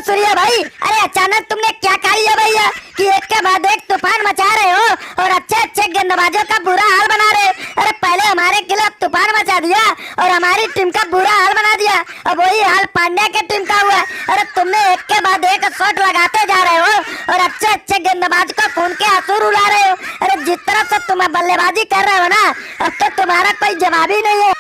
सूर्या भाई, अरे अचानक तुमने क्या खा लिया भैया कि एक के बाद एक तूफान मचा रहे हो और अच्छे अच्छे गेंदबाजों का बुरा हाल बना रहे हो। अरे पहले हमारे खिलाफ तूफान मचा दिया और हमारी टीम का बुरा हाल बना दिया, अब वही हाल पांड्या के टीम का हुआ। अरे तुमने एक के बाद एक शॉट लगाते जा रहे हो और अच्छे अच्छे गेंदबाज को खून के आंसू रुला रहे हो। अरे जिस तरह से तुम बल्लेबाजी कर रहे हो ना, अब तो तुम्हारा कोई जवाब ही नहीं है।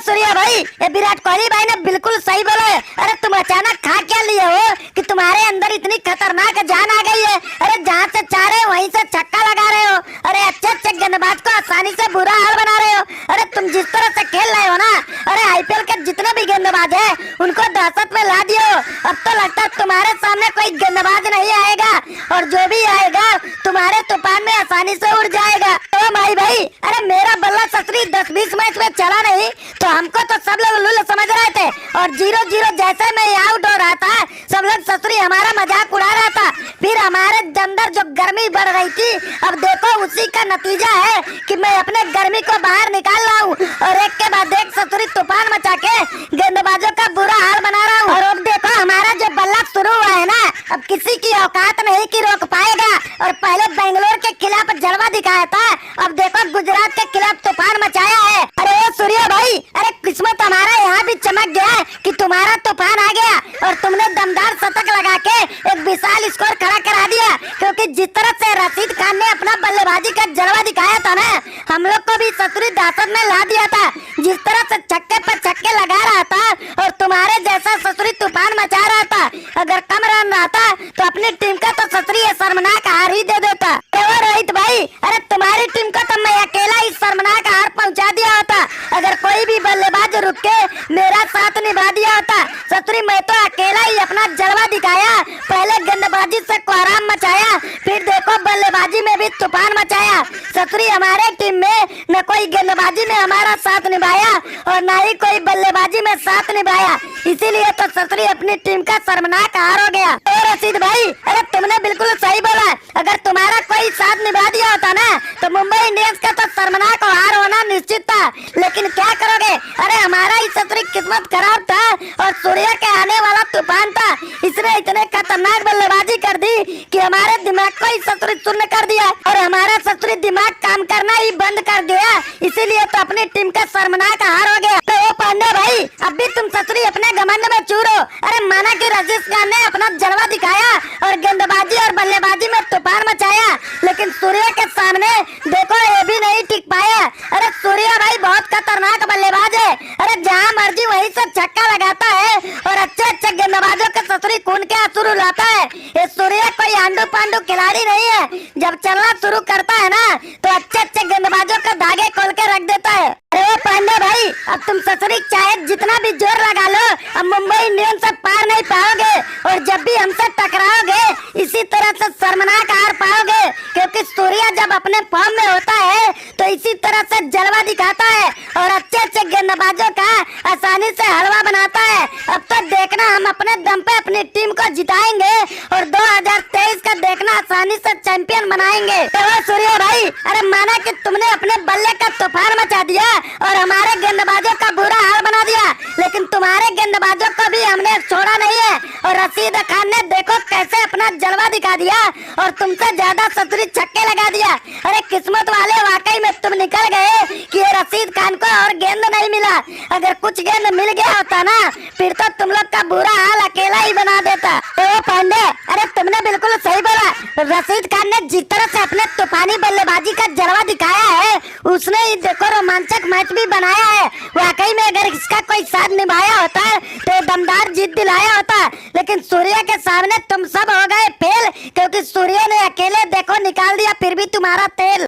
सूर्या भाई, ये विराट कोहली भाई ने बिल्कुल सही बोला है। अरे तुम अचानक खा क्या लिए हो कि तुम्हारे अंदर इतनी खतरनाक जान आ गई है। अरे जहाँ से चाह रहे हो वहीं से छक्का लगा रहे हो। अरे अच्छे अच्छे गेंदबाज को आसानी से बुरा हाल बना रहे हो। अरे तुम जिस तरह से खेल रहे हो ना, अरे आईपीएल के जितने भी गेंदबाज है उनको दहशत में ला दिए हो। अब तो लगता है तुम्हारे सामने कोई गेंदबाज नहीं आएगा और जो भी आएगा तुम्हारे तूफान में आसानी से उड़ जाएगा। तो भाई, अरे मेरा बल्ला ससुरी 10-20 मैच में चला नहीं तो हमको तो सब लोग लुल्ल समझ रहे थे और 0-0 जैसे मैं आउट हो रहा था सब लोग ससुरी हमारा मजाक उड़ा रहा था। फिर हमारे अंदर जो गर्मी बढ़ रही थी, अब देखो उसी का नतीजा है कि मैं अपने गर्मी को बाहर निकाल रहा हूँ और एक के बाद एक ससुरी तूफान मचा के गेंदबाजों का बुरा हाल बना रहा हूँ। और अब देखो हमारा जो बल्ला शुरू हुआ है ना, अब किसी की औकात नहीं की रोक पाएगा। और पहले बेंगलोर के खिलाफ जलवा दिखाया था, अब देखो गुजरात के खिलाफ तूफान मचाया है। अरे ओ सूर्या भाई, अरे किस्मत हमारा यहाँ भी चमक गया कि तुम्हारा तूफान आ गया और तुमने दमदार शतक लगा के एक विशाल स्कोर खड़ा करा दिया। क्योंकि जिस तरह से रशीद खान ने अपना बल्लेबाजी का जलवा दिखाया था ना, हम लोग को भी ससुरी दासत में ला दिया था। जिस तरह से छक्के पर छक्के लगा रहा था और तुम्हारे जैसा ससुरी तूफान मचा रहा था, अगर कम रन रहता तो अपनी टीम का तो ससुरी शर्मनाक हार ही दे देता। रोहित भाई, अरे तुम्हारी टीम को तो मैं अकेला ही शर्मनाक हार पहुंचा दिया होता अगर कोई भी बल्लेबाज रुक के मेरा साथ निभा दिया होता। ससुरी मैं तो अकेला ही अपना जलवा दिखाया, पहले गेंदबाजी से कोहराम मचाया, फिर देखो बल्लेबाजी में भी तूफान मचाया। ससुरी हमारे टीम में न कोई गेंदबाजी में हमारा साथ निभाया और न ही कोई बल्लेबाजी में साथ निभाया, इसीलिए तो ससुरी अपनी टीम का शर्मनाक हार हो गया। रशीद भाई, अरे तुमने बिल्कुल सही बोला, अगर तुम्हारा कोई साथ निभा दिया होता ना तो मुंबई इंडियंस का तो शर्मनाक हार होना निश्चित था। लेकिन क्या करोगे, अरे हमारा ही ससुरी किस्मत खराब था और सूर्या के आने वाला तूफान था, इसने इतने खतरनाक बल्लेबाजी कर दी कि हमारे दिमाग को ही ससुरी शून्य कर दिया और हमारा ससुरी दिमाग काम करना ही बंद कर दिया, इसीलिए तो अपनी टीम का शर्मनाक हार हो गया। तो पांडे भाई, अब भी तुम ससुरी अपने घमंड में चूर हो। अरे माना कि रशीद खान ने अपना जलवा दिखाया और गेंदबाजी और बल्लेबाजी में तूफान मचाया, लेकिन सूर्या के सामने देखो ये भी नहीं टिक पाया। अरे सूर्या भाई बहुत खतरनाक बल्लेबाज है, अरे जहाँ मर्जी वहीं से छक्का लगाता है और अच्छे अच्छे गेंदबाजों के ससुरी खून के आंसू रुलाता है। ये सूर्या कोई आंडू पांडू खिलाड़ी नहीं है, जब चलना शुरू करता है ना तो अच्छे अच्छे गेंदबाजों का धागे खोल के रख देता है। अरे पांडे भाई, अब तुम ससुरी चाहे जितना भी जोर लगा लो, अब मुंबई इंडियंस से पार नहीं पाओगे और जब भी हमसे टकराओगे इसी तरह से शर्मनाक हार पाओगे, क्योंकि सूर्या जब अपने फॉर्म में होता है तो इसी तरह से जलवा दिखाता है और अच्छे अच्छे गेंदबाजों का आसानी से हलवा बनाता है। अब तो देखना हम अपने दम पे अपनी टीम को जिताएंगे और 2023 का देखना आसानी से चैंपियन बनाएंगे। तो सूर्या भाई, अरे माना कि तुमने अपने बल्ले का तूफान मचा दिया और हमारे गेंदबाजों का बुरा हाल बना दिया, लेकिन तुम्हारे गेंदबाजों को भी हमने छोड़ा नहीं है और रशीद खान ने देखो कैसे अपना जलवा दिखा दिया और तुमसे ज्यादा ससुरी छक्के लगा दिया। अरे किस्मत वाले, वाकई में तुम निकल गए कि ये रशीद खान को और गेंद नहीं मिला। अगर कुछ गेंद मिल गया होता ना फिर तो तुम लोग का बुरा हाल अकेला ही बना देता। तो पांडे, अरे तुमने बिल्कुल सही बोला, रशीद खान ने जिस तरह से अपने तूफानी बल्लेबाजी का जलवा दिखाया है उसने ही देखो रोमांचक मैच भी बनाया है। वाकई में अगर इसका कोई साथ निभाया होता तो दमदार जीत दिलाया होता, लेकिन सूर्या के सामने तुम सब हो गए फेल, क्योंकि सूर्या ने अकेले देखो निकाल दिया फिर भी तुम्हारा तेल।